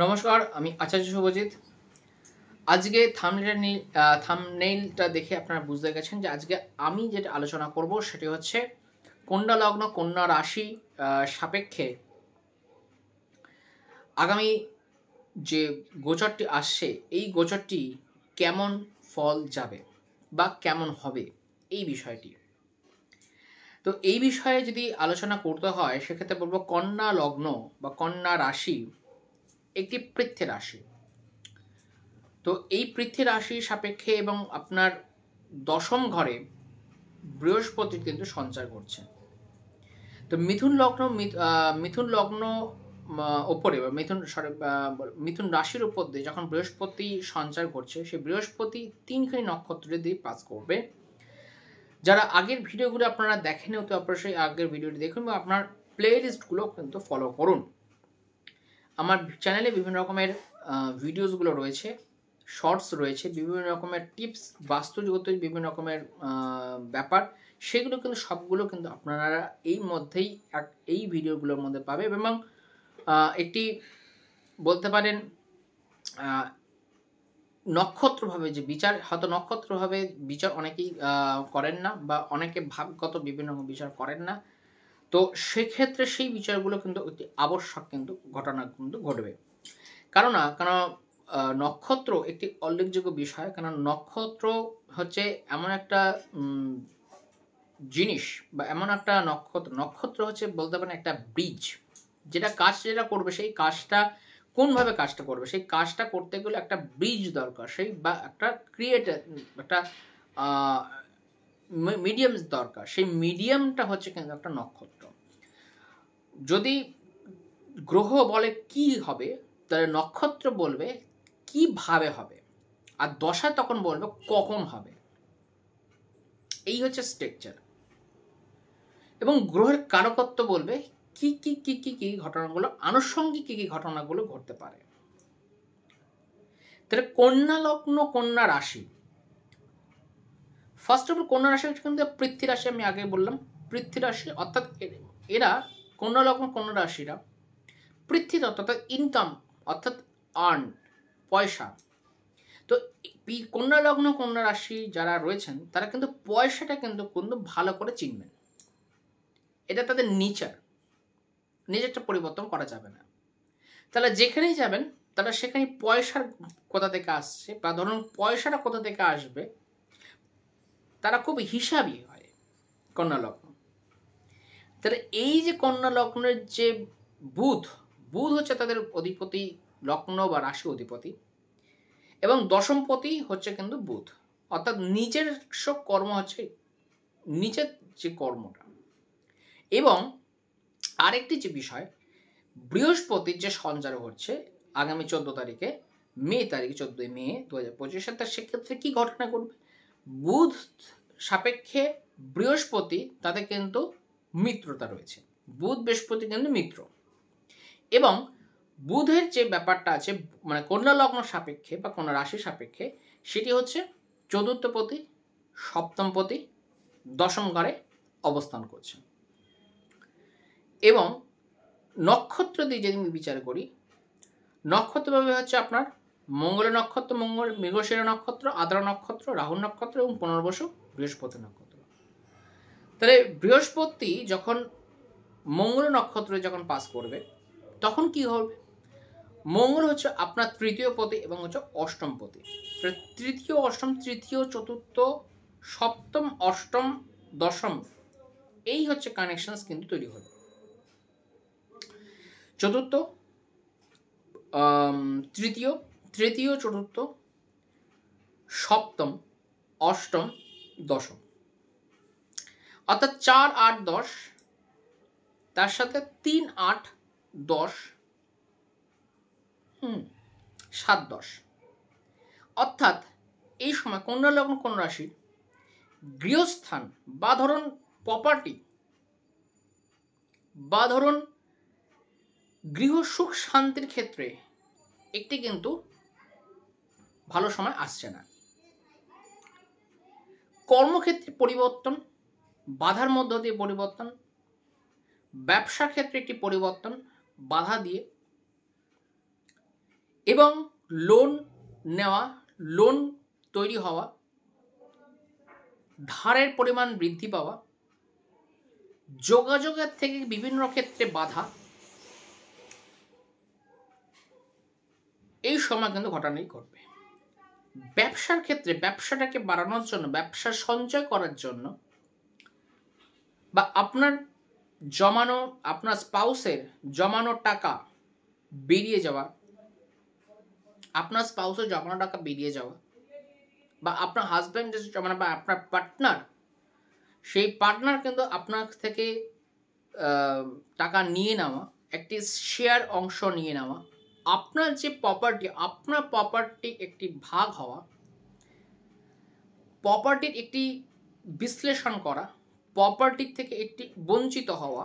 নমস্কার, আমি আচার্য শুভজিৎ। আজকে থাম্বনেইলটা দেখে আপনারা বুঝতে গেছেন যে আজকে আমি যেটা আলোচনা করব সেটি হচ্ছে কন্যা লগ্ন, কন্যা রাশি সাপেক্ষে আগামী যে গোচরটি আসছে, এই গোচরটি কেমন ফল যাবে বা কেমন হবে এই বিষয়টি। তো এই বিষয়ে যদি আলোচনা করতে হয় সেক্ষেত্রে বলবো কন্যা লগ্ন বা কন্যা রাশি একটি পৃথ্বী রাশি। তো এই পৃথ্বী রাশির সাপেক্ষে এবং আপনার দশম ঘরে বৃহস্পতি কিন্তু সঞ্চার করছে। তো মিথুন লগ্ন ওপরে বা মিথুন রাশির উপর দিয়ে যখন বৃহস্পতি সঞ্চার করছে, সেই বৃহস্পতি তিনখানি নক্ষত্র দিয়ে পাস করবে। যারা আগের ভিডিওগুলো আপনারা দেখেন, অতি অবশ্যই আগের ভিডিওটি দেখুন বা আপনার প্লে লিস্টগুলো কিন্তু ফলো করুন। আমার চ্যানেলে বিভিন্ন রকমের ভিডিওসগুলো রয়েছে, শর্টস রয়েছে, বিভিন্ন রকমের টিপস, বাস্তুজগতের বিভিন্ন রকমের ব্যাপার, সেগুলো কিন্তু সবগুলো কিন্তু আপনারা এই মধ্যেই এই ভিডিওগুলোর মধ্যে পাবে। এবং একটি বলতে পারেন নক্ষত্রভাবে যে বিচার, হয়তো নক্ষত্রভাবে বিচার অনেকেই করেন না বা অনেকে ভাবগত বিভিন্ন বিচার করেন না। তো সেক্ষেত্রে সেই বিচারগুলো কিন্তু অতি আবশ্যক কিন্তু ঘটনা কিন্তু ঘটবে। কারণ নক্ষত্র একটি উল্লেখযোগ্য বিষয়। কারণ নক্ষত্র হচ্ছে এমন একটা জিনিস বা এমন একটা নক্ষত্র হচ্ছে বলতে পারেন একটা ব্রিজ, যেটা করবে সেই কাজটা কোনভাবে কাজটা করবে, সেই কাজটা করতে গেলে একটা ব্রিজ দরকার, সেই বা একটা একটা মিডিয়াম দরকার। সেই মিডিয়ামটা হচ্ছে কিন্তু একটা নক্ষত্র। যদি গ্রহ বলে কি হবে, তাহলে নক্ষত্র বলবে কিভাবে হবে, আর দশা তখন বলবে কখন হবে। এই হচ্ছে স্ট্রাকচার। এবং গ্রহের কারকত্ব বলবে কি কি কি কি কি ঘটনাগুলো, আনুষঙ্গিক কি কি ঘটনাগুলো ঘটতে পারে। তাহলে কন্যা লগ্ন, কন্যা রাশি, ফার্স্ট অফ অল কন্যা রাশি হচ্ছে কিন্তু পৃথ্বী রাশি। আমি আগে বললাম পৃথ্বী রাশি, অর্থাৎ এরা কন্যা লগ্ন কন্যা রাশিরা পৃথ্বী তত্ত্ব, অর্থাৎ ইনকাম, অর্থাৎ আর্ন, পয়সা। তো কন্যা লগ্ন কন্যা রাশি যারা রয়েছেন তারা কিন্তু পয়সাটা কিন্তু ভালো করে চিনবেন। এটা তাদের নিজেরটা পরিবর্তন করা যাবে না। তাহলে যেখানেই যাবেন তারা সেখানে পয়সার কোথা থেকে আসছে বা ধরুন পয়সাটা কোথা থেকে আসবে, তারা খুব হিসাবই হয় কন্যা লগ্ন। তাহলে এই যে কন্যা লগ্নের যে বুধ, বুধ হচ্ছে তাদের অধিপতি, লগ্ন বা রাশি অধিপতি, এবং দশমপতি হচ্ছে কিন্তু বুধ। অর্থাৎ নিজের সব কর্ম হচ্ছে নিজের যে কর্মটা। এবং আরেকটি যে বিষয়, বৃহস্পতির যে সঞ্চার হচ্ছে আগামী 14 মে 2025, সেক্ষেত্রে কি ঘটনা ঘটবে, বুধ সাপেক্ষে বৃহস্পতি তাদের কিন্তু মিত্রতা রয়েছে। বুধ বৃহস্পতি কিন্তু মিত্র। এবং বুধের যে ব্যাপারটা আছে মানে কন্যা লগ্ন সাপেক্ষে বা কন্যা রাশি সাপেক্ষে, সেটি হচ্ছে চতুর্থপতি, সপ্তমপতি, দশম ঘরে অবস্থান করছে। এবং নক্ষত্র দিয়ে যদি আমি বিচার করি, নক্ষত্রভাবে হচ্ছে আপনার মঙ্গল নক্ষত্র, মৃগশিরা নক্ষত্র, আদ্রা নক্ষত্র, রাহু নক্ষত্র এবং পুনর্বসু বৃহস্পতি নক্ষত্র। তাহলে বৃহস্পতি যখন মঙ্গল নক্ষত্রে যখন পাস করবে তখন কি হবে, মঙ্গল হচ্ছে আপনার তৃতীয় পতি এবং হচ্ছে অষ্টম পতি। তৃতীয় অষ্টম, তৃতীয় চতুর্থ, সপ্তম অষ্টম দশম, এই হচ্ছে কানেকশনস কিন্তু তৈরি হবে। চতুর্থ, তৃতীয়, তৃতীয় চতুর্থ, সপ্তম, অষ্টম, দশম, অর্থাৎ 4, 8, 10, তার সাথে 3, 8, 10, 7, 10। অর্থাৎ এই সময় কন্যা লগ্ন কন্যা রাশির গৃহস্থান বা ধরুন প্রপার্টি বা ধরুন গৃহ সুখ শান্তির ক্ষেত্রে একটি কিন্তু ভালো সময় আসছে না। কর্মক্ষেত্রে পরিবর্তন, বাধার মধ্য দিয়ে পরিবর্তন, ব্যবসা ক্ষেত্রে একটি পরিবর্তন বাধা দিয়ে, এবং লোন নেওয়া, লোন তৈরি হওয়া, ধারের পরিমাণ বৃদ্ধি পাওয়া, যোগাযোগের থেকে বিভিন্ন ক্ষেত্রে বাধা, এই সময় কিন্তু ঘটনাই ঘটবে। ব্যবসার ক্ষেত্রে ব্যবসাটাকে বাড়ানোর জন্য, ব্যবসা সঞ্চয় করার জন্য, বা আপনার জমানো, আপনার স্পাউসের জমানো টাকা বেরিয়ে যাওয়া, আপনার স্পাউসের জমানো টাকা বেরিয়ে যাওয়া, বা আপনার হাজব্যান্ড যে জমানো, বা আপনার পার্টনার, সেই পার্টনার কিন্তু আপনার থেকে টাকা নিয়ে নেওয়া, একটি শেয়ার অংশ নিয়ে নেওয়া, আপনার যে প্রপার্টি, আপনার প্রপার্টি একটি ভাগ হওয়া, প্রপার্টির একটি বিশ্লেষণ করা, প্রপার্টির থেকে একটি বঞ্চিত হওয়া,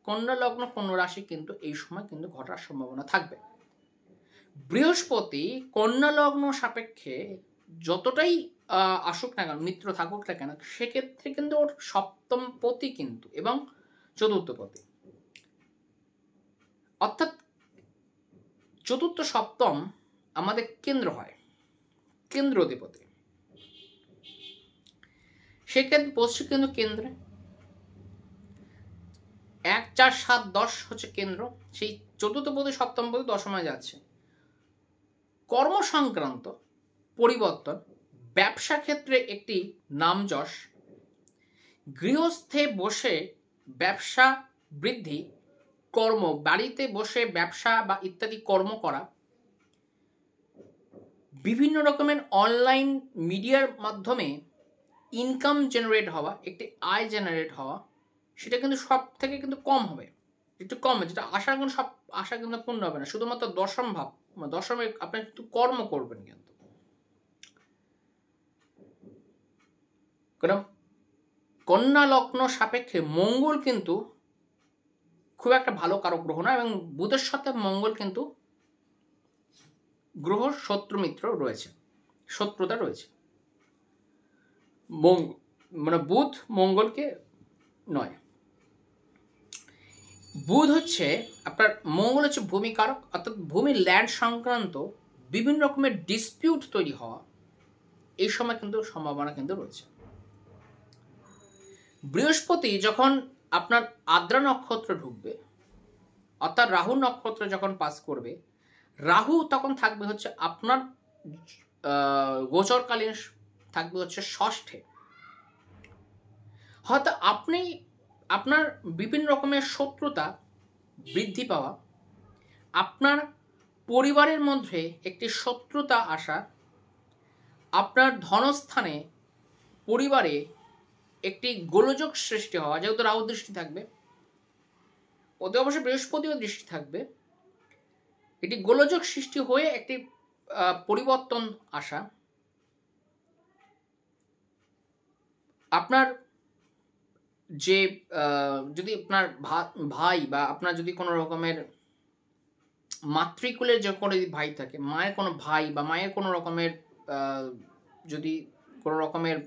কন্যা লগ্ন কন্যা রাশি কিন্তু এই সময় কিন্তু ঘটার সম্ভাবনা থাকবে। বৃহস্পতি কন্যা লগ্ন সাপেক্ষে যতটাই আসুক না কেন, মিত্র থাকুক না কেন, সেক্ষেত্রে কিন্তু ওর সপ্তম পতি কিন্তু এবং চতুর্থ পতি, অর্থাৎ চতুর্থ সপ্তম আমাদের কেন্দ্র হয়, কেন্দ্র অধিপতি, সেক্ষেত্রে বসছে কিন্তু কেন্দ্রে 1, 4, 7, 10 হচ্ছে কেন্দ্র, সেই চতুর্থ পতি সপ্তম পতি দশমায় যাচ্ছে। কর্ম সংক্রান্ত পরিবর্তন, ব্যবসা ক্ষেত্রে একটি নামযশ, গৃহস্থে বসে ব্যবসা বৃদ্ধি, কর্ম বাড়িতে বসে ব্যবসা বা ইত্যাদি কর্ম করা, বিভিন্ন রকমের অনলাইন মিডিয়ার মাধ্যমে ইনকাম জেনারেট হওয়া, একটি আয় জেনারেট হওয়া, সেটা কিন্তু সব থেকে কিন্তু কম হবে, একটু কম, যেটা আশা কিন্তু সব আশা কিন্তু পূর্ণ হবে না, শুধুমাত্র দশম ভাব, দশমে আপনি একটু কর্ম করবেন কিন্তু। কারণ কন্যা লগ্ন সাপেক্ষে মঙ্গল কিন্তু খুব একটা ভালো কারক গ্রহ না, এবং বুধের সাথে মঙ্গল কিন্তু গ্রহ শত্রু মিত্র রয়েছে, শত্রুতা রয়েছে। মানে বুধ মঙ্গলকে নয়, বুধ হচ্ছে আপনার, মঙ্গল হচ্ছে ভূমিকারক, অর্থাৎ ভূমি ল্যান্ড সংক্রান্ত বিভিন্ন রকমের ডিসপিউট তৈরি হওয়া, এই সময় কিন্তু সম্ভাবনা কিন্তু রয়েছে। বৃহস্পতি যখন আপনার আদ্রা নক্ষত্র ঢুকবে, অর্থাৎ রাহু নক্ষত্র যখন পাস করবে, রাহু তখন থাকবে হচ্ছে আপনার গোচরকালীন থাকবে হচ্ছে ষষ্ঠে। হয়তো আপনি আপনার বিভিন্ন রকমের শত্রুতা বৃদ্ধি পাওয়া, আপনার পরিবারের মধ্যে একটি শত্রুতা আসা, আপনার ধনস্থানে পরিবারে একটি গোলযোগ সৃষ্টি হওয়া, যেহেতু রাহু দৃষ্টি থাকবে, ওতে অবশ্যই বৃহস্পতিও দৃষ্টি থাকবে, এটি গোলযোগ সৃষ্টি হয়ে একটি পরিবর্তন আসা, আপনার যে যদি আপনার ভাই বা আপনার যদি কোনো রকমের মাতৃকুলের যে কোনো যদি ভাই থাকে, মায়ের কোনো ভাই বা মায়ের কোনো রকমের যদি কোনো রকমের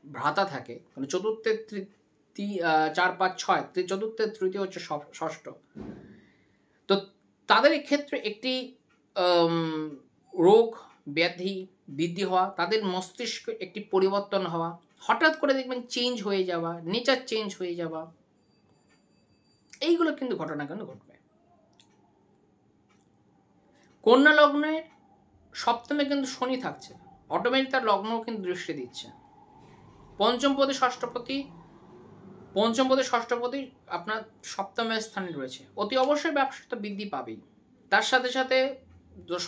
ভ্রাতা থাকে, মানে চতুর্থের 4, 5, 6, চতুর্থের তৃতীয় হচ্ছে ষষ্ঠ, তো তাদের ক্ষেত্রে একটি রোগ ব্যাধি বৃদ্ধি হওয়া, তাদের মস্তিষ্ক একটি পরিবর্তন হওয়া, হঠাৎ করে দেখবেন চেঞ্জ হয়ে যাওয়া, নেচার চেঞ্জ হয়ে যাওয়া, এইগুলো কিন্তু ঘটনা কিন্তু ঘটবে। কন্যা লগ্নের সপ্তমে কিন্তু শনি থাকছে, অটোমেটিক তার লগ্ন কিন্তু দৃষ্টি দিচ্ছে। পঞ্চমপতি ষষ্ঠপতি আপনার সপ্তমের স্থানে রয়েছে, অতি অবশ্যই ব্যবসাটা বৃদ্ধি পাবেই, তার সাথে সাথে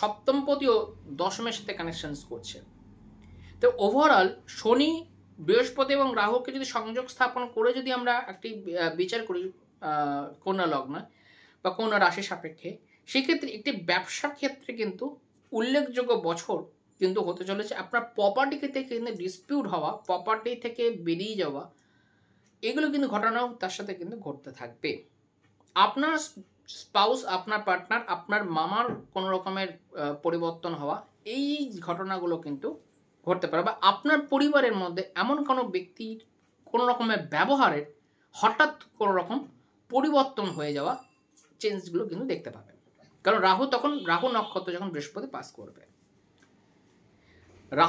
সপ্তমপতিও দশমের সাথে কানেকশনস করছে। তো ওভারঅল শনি, বৃহস্পতি এবং রাহুকে যদি সংযোগ স্থাপন করে যদি আমরা একটি বিচার করি কন্যা লগ্ন বা কন্যা রাশি সাপেক্ষে, সেক্ষেত্রে একটি ব্যবসার ক্ষেত্রে কিন্তু উল্লেখযোগ্য বছর কিন্তু হতে চলেছে। আপনার প্রপার্টি থেকে কিন্তু ডিসপিউট হওয়া, প্রপার্টি থেকে বেরিয়ে যাওয়া, এগুলো কিন্তু ঘটনাও তার সাথে কিন্তু ঘটতে থাকবে। আপনার স্পাউস, আপনার পার্টনার, আপনার মামার কোনো রকমের পরিবর্তন হওয়া, এই ঘটনাগুলো কিন্তু ঘটতে পারে, বা আপনার পরিবারের মধ্যে এমন কোনো ব্যক্তির কোনো রকমের ব্যবহারের হঠাৎ কোনো রকম পরিবর্তন হয়ে যাওয়া, চেঞ্জগুলো কিন্তু দেখতে পাবেন। কারণ রাহু নক্ষত্র যখন বৃহস্পতি পাস করবে।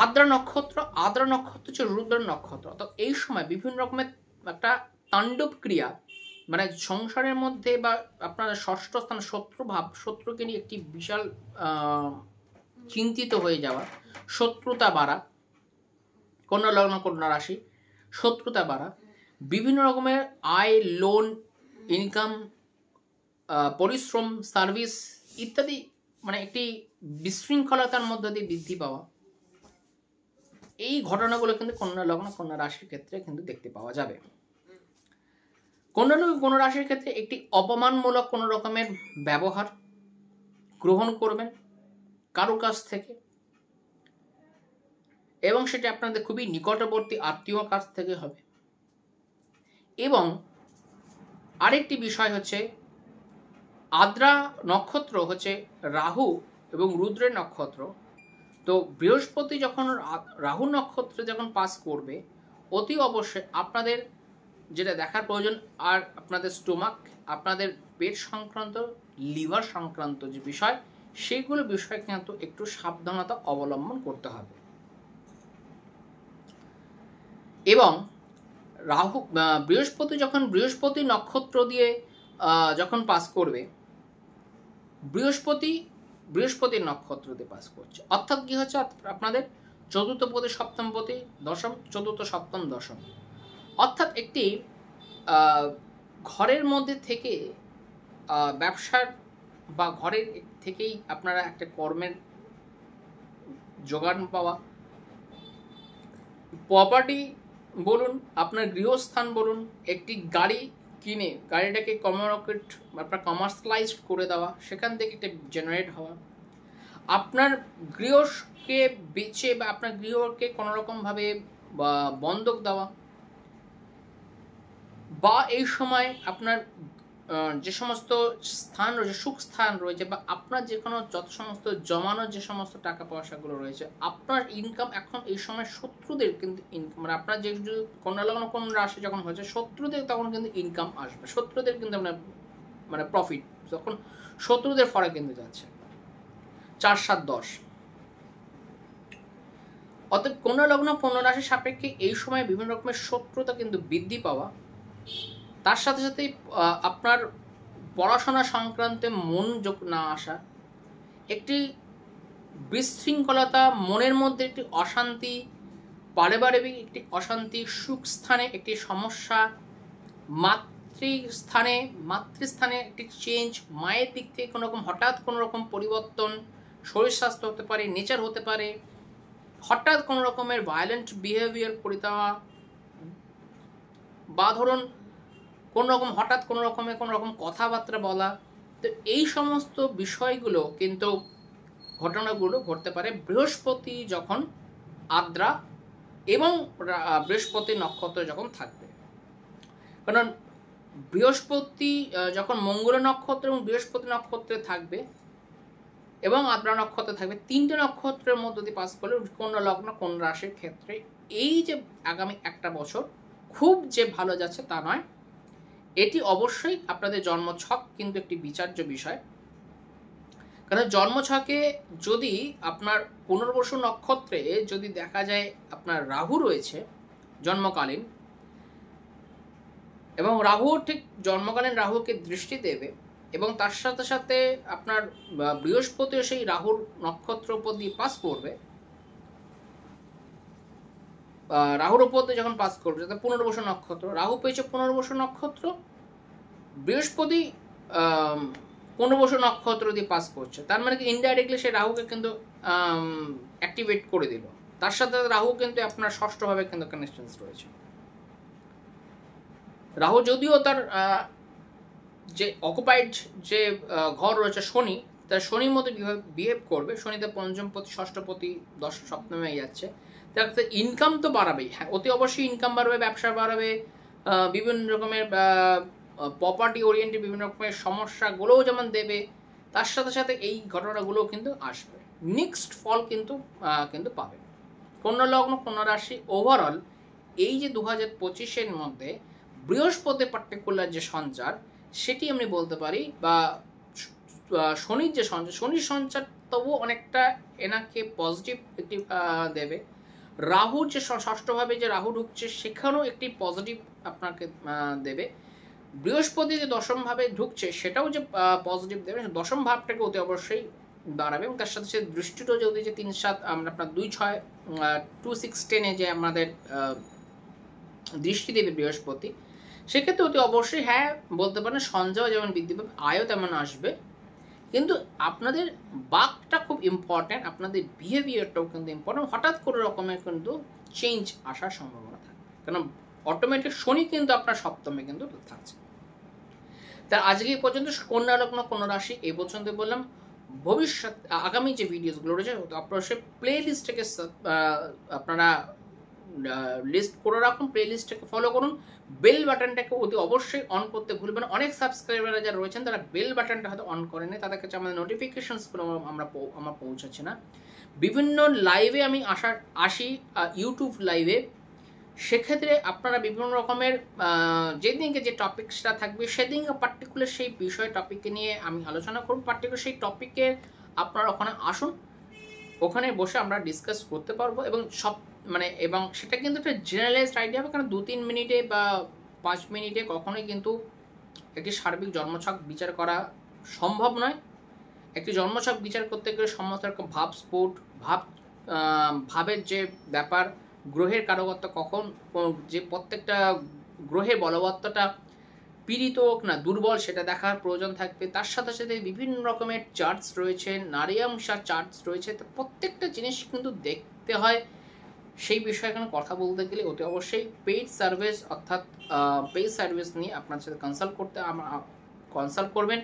আদ্রা নক্ষত্র হচ্ছে রুদ্র নক্ষত্র। তো এই সময় বিভিন্ন রকমের একটা তাণ্ডব ক্রিয়া, মানে সংসারের মধ্যে বা আপনার ষষ্ঠ স্থান শত্রুকে নিয়ে একটি বিশাল চিন্তিত হয়ে যাওয়া, শত্রুতা বাড়া, কন্যা লগ্ন কন্যা রাশি, শত্রুতা বাড়া, বিভিন্ন রকমের আয়, লোন, ইনকাম, পরিশ্রম, সার্ভিস ইত্যাদি, মানে একটি বিশৃঙ্খলতার মধ্য দিয়ে বৃদ্ধি পাওয়া, এই ঘটনাগুলো কিন্তু কন্যা লগ্ন কন্যা রাশির ক্ষেত্রে কিন্তু দেখতে পাওয়া যাবে। কন্যা লগ্ন কন্যা রাশির ক্ষেত্রে একটি অপমানমূলক কোনো রকমের ব্যবহার গ্রহণ করবেন কারো কাছ থেকে, এবং সেটা আপনাদের খুবই নিকটবর্তী আত্মীয় কাছ থেকে হবে। এবং আরেকটি বিষয় হচ্ছে, আদ্রা নক্ষত্র হচ্ছে রাহু এবং রুদ্রের নক্ষত্র। তো বৃহস্পতি যখন রাহু নক্ষত্রে যখন পাস করবে, অতি অবশ্যই আপনাদের যেটা দেখার প্রয়োজন, আর আপনাদের স্টোমাক, আপনাদের পেট সংক্রান্ত, লিভার সংক্রান্ত যে বিষয়, সেইগুলো বিষয়ে কিন্তু একটু সাবধানতা অবলম্বন করতে হবে। এবং বৃহস্পতি নক্ষত্র দিয়ে যখন পাস করবে, বৃহস্পতির নক্ষত্র দিয়ে পাস করছে, অর্থাৎ কি হচ্ছে, আপনাদের চতুর্থ পতি, সপ্তম পতি, দশম, চতুর্থ, সপ্তম, দশম, অর্থাৎ একটি ঘরের মধ্যে থেকে ব্যবসার বা ঘরের থেকেই আপনারা একটা কর্মের যোগান পাওয়া, প্রপার্টি বলুন, আপনার গৃহস্থান বলুন, একটি গাড়ি কিনে গাড়িটাকে আপনার কমার্শিয়ালাইজ করে দেওয়া, সেখান থেকে একটা জেনারেট হওয়া, আপনার গৃহকে বেচে বা আপনার গৃহকে কোনোরকমভাবে বন্ধক দেওয়া, বা এই সময় আপনার যে সমস্ত স্থান রয়েছে, সুখ স্থান রয়েছে, বা আপনার যে কোনো যত সমস্ত জমানো যে সমস্ত টাকা পয়সাগুলো রয়েছে, আপনার ইনকাম এখন এই সময় শত্রুদের কিন্তু ইনকাম, মানে আপনার যে কন্যা লগ্ন কোন রাশি যখন হয়েছে, শত্রুদের তখন কিন্তু ইনকাম আসবে, শত্রুদের কিন্তু মানে প্রফিট, যখন শত্রুদের ফরে কিন্তু যাচ্ছে 4, 7, 10। অতএব কন্যা লগ্ন কন্যা রাশির সাপেক্ষে এই সময় বিভিন্ন রকমের শত্রুতা কিন্তু বৃদ্ধি পাওয়া, তার সাথে সাথে আপনার পড়াশোনা সংক্রান্তে মনোযোগ না আসা, একটি বিশৃঙ্খলতা, মনের মধ্যে একটি অশান্তি, পারিবারিক একটি অশান্তি, সুখ স্থানে একটি সমস্যা, মাতৃস্থানে একটি চেঞ্জ, মায়ের দিক থেকে কোনো রকম হঠাৎ কোনো রকম পরিবর্তন, শরীর স্বাস্থ্য হতে পারে, নেচার হতে পারে, হঠাৎ কোনো রকমের ভায়োলেন্ট বিহেভিয়ার করে দেওয়া, বা ধরুন হঠাৎ কোনো রকম কথাবার্তা বলা। তো এই সমস্ত বিষয়গুলো কিন্তু ঘটনাগুলো ঘটতে পারে বৃহস্পতি যখন আদ্রা এবং বৃহস্পতি নক্ষত্র যখন থাকবে। কারণ বৃহস্পতি যখন মঙ্গল নক্ষত্র এবং বৃহস্পতি নক্ষত্রে থাকবে এবং আদ্রা নক্ষত্রে থাকবে, 3টে নক্ষত্রের মধ্য দিয়ে পাস করলে কন্যা লগ্ন কন্যা রাশির ক্ষেত্রে এই যে আগামী একটা বছর খুব যে ভালো যাচ্ছে তা নয়। এটি অবশ্যই আপনাদের জন্মছক কিন্তু একটি বিচার্য বিষয়। কারণ জন্মছকে যদি আপনার পুনর্বসু নক্ষত্রে যদি দেখা যায় আপনার রাহু রয়েছে জন্মকালীন, এবং রাহু ঠিক জন্মকালীন রাহুকে দৃষ্টি দেবে, এবং তার সাথে সাথে আপনার বৃহস্পতিও সেই রাহুর নক্ষত্র উপর দিয়ে পাস করবে, রাহুর উপর দিয়ে যখন পাস করবে, যাতে পুনর্বসু নক্ষত্র, রাহু পেয়েছে পুনর্বসু নক্ষত্র, বৃহস্পতি পুনর্বসু নক্ষত্র দিয়ে পাস করছে, তার মানে কি ইনডাইরেক্টলি সে রাহুকে কিন্তু অ্যাক্টিভেট করে দিল। তার সাথে রাহু কিন্তু আপনার ষষ্ঠভাবে কিন্তু কানেকশনস রয়েছে। রাহু যদিও তার যে অকুপাইড যে ঘর রয়েছে শনি, তার শনির মধ্যে বিহেভ করবে, শনিতে পঞ্চমপতি, ষষ্ঠপতি, সপ্তমে যাচ্ছে, তার ইনকাম তো বাড়াবেই, হ্যাঁ অতি অবশ্যই ইনকাম বাড়বে, ব্যবসা বাড়াবে, বিভিন্ন রকমের প্রপার্টি ওরিয়েন্টেড বিভিন্ন রকমের সমস্যাগুলোও যেমন দেবে, তার সাথে সাথে এই ঘটনাগুলোও কিন্তু আসবে, মিক্সড ফল কিন্তু পাবে। কন্যা লগ্ন কন্যা রাশি ওভারঅল এই যে 2025-এর মধ্যে বৃহস্পতি পার্টিকুলার যে সঞ্চার, সেটি আমি বলতে পারি, বা শনির যে সঞ্চার, শনির সঞ্চার তবু অনেকটা এনাকে পজিটিভ একটি দেবে। রাহুর যে ষষ্ঠভাবে যে রাহু ঢুকছে সেখানেও একটি পজিটিভ আপনাকে দেবে। বৃহস্পতি যে দশমভাবে ঢুকছে সেটাও যে পজিটিভ দেবে, দশম ভাবটাকে অতি অবশ্যই বাড়াবে। এবং তার সাথে সাথে দৃষ্টিটাও যদি যে 3-7 আপনার 2-6 2-6-10 যে আমাদের দৃষ্টি দেবে বৃহস্পতি, সেক্ষেত্রে অতি অবশ্যই হ্যাঁ বলতে পারেন সঞ্চয় যেমন বৃদ্ধি পাবে, আয়ও তেমন আসবে। কিন্তু আপনাদের বাকটা খুব ইম্পর্ট্যান্ট, আপনাদের বিহেভিয়ারটাও কিন্তু ইম্পর্ট্যান্ট। হঠাৎ করে রকমের কিন্তু চেঞ্জ আসার সম্ভাবনা থাকে, কারণ অটোমেটিক শনি কিন্তু আপনার সপ্তমে কিন্তু থাকছে। তার আজকে এই পর্যন্ত কন্যা লগ্ন কন্যা রাশি এই পর্যন্ত বললাম। ভবিষ্যৎ আগামী যে ভিডিওসগুলো রয়েছে আপনারা সেই প্লে লিস্টটাকে আপনারা লিস্ট করে রাখুন, প্লে লিস্টটাকে ফলো করুন, বেল বাটনটাকে অতি অবশ্যই অন করতে ভুলবেন। অনেক সাবস্ক্রাইবাররা যারা রয়েছেন তারা বেল বাটনটা হয়তো অন করেনি, তাদের কাছে আমাদের নোটিফিকেশনসগুলো আমার পৌঁছাচ্ছে না। বিভিন্ন লাইভে আমি আসি ইউটিউব লাইভে, সেক্ষেত্রে আপনারা বিভিন্ন রকমের যেদিনকে যে টপিকসটা থাকবে সেদিনকে পার্টিকুলার সেই বিষয় টপিককে নিয়ে আমি আলোচনা করব। পার্টিকুলার সেই টপিকের আপনারা ওখানে আসুন, ওখানে বসে আমরা ডিসকাস করতে পারবো। এবং এবং সেটা কিন্তু একটা জেনারেলাইজড আইডিয়া হবে, কারণ 2-3 মিনিটে বা 5 মিনিটে কখনোই কিন্তু একটি সার্বিক জন্মছক বিচার করা সম্ভব নয়। একটি জন্মছক বিচার করতে গেলে সমস্ত রকম ভাবস্ফোট, ভাবের যে ব্যাপার, গ্রহের কারকত্ব কখন, যে প্রত্যেকটা গ্রহের বলবত্তটা পীড়িত হোক না দুর্বল সেটা দেখার প্রয়োজন থাকবে। তার সাথে সাথে বিভিন্ন রকমের চার্টস রয়েছে, নারীয়াংশার চার্টস রয়েছে, তো প্রত্যেকটা জিনিস কিন্তু দেখতে হয়। সেই বিষয়ে এখানে কথা বলতে গেলে অতি অবশ্যই পেইড সার্ভিস অর্থাৎ পেইড সার্ভিস নিয়ে আপনার সাথে কনসাল্ট করবেন।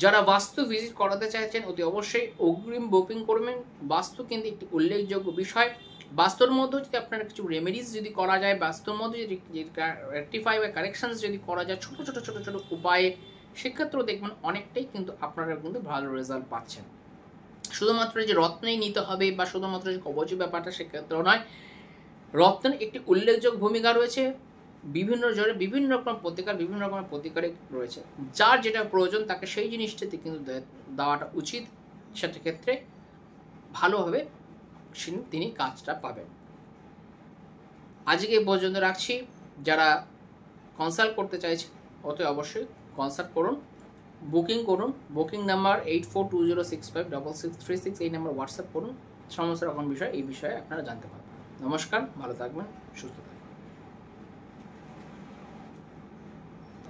যারা বাস্তু ভিজিট করাতে চাইছেন অতি অবশ্যই অগ্রিম বুকিং করবেন। বাস্তু কিন্তু একটি উল্লেখযোগ্য বিষয়। বাস্তুর মধ্যে যদি আপনার কিছু রেমেডিস যদি করা যায়, বাস্তুর মধ্যে যদি রেকটিফাই বা কারেকশনস যদি করা যায় ছোটো ছোটো ছোটো ছোটো উপায়ে, সেক্ষেত্রেও দেখবেন অনেকটাই কিন্তু আপনারা কিন্তু ভালো রেজাল্ট পাচ্ছেন। শুধুমাত্র যে রত্নেই নিতে হবে বা শুধুমাত্র যে কবচী ব্যাপারটা সেক্ষেত্রেও নয়, রত্নের একটি উল্লেখযোগ্য ভূমিকা রয়েছে। বিভিন্ন জনে বিভিন্ন রকম বিভিন্ন রকমের প্রতিকারে রয়েছে, যার যেটা প্রয়োজন তাকে সেই জিনিসটাতে কিন্তু দেওয়াটা উচিত। সেটা ক্ষেত্রে ভালোভাবে তিনি কাজটা পাবেন। আজকে এই পর্যন্ত রাখছি। যারা কনসাল্ট করতে চাইছে অত অবশ্যই কনসাল্ট করুন, বুকিং করুন। বুকিং নাম্বার 8420656636, এই নাম্বার হোয়াটসঅ্যাপ করুন। সমস্ত রকম বিষয় এই বিষয়ে আপনারা জানতে পারবেন। নমস্কার, ভালো থাকবেন, সুস্থ থাকবেন।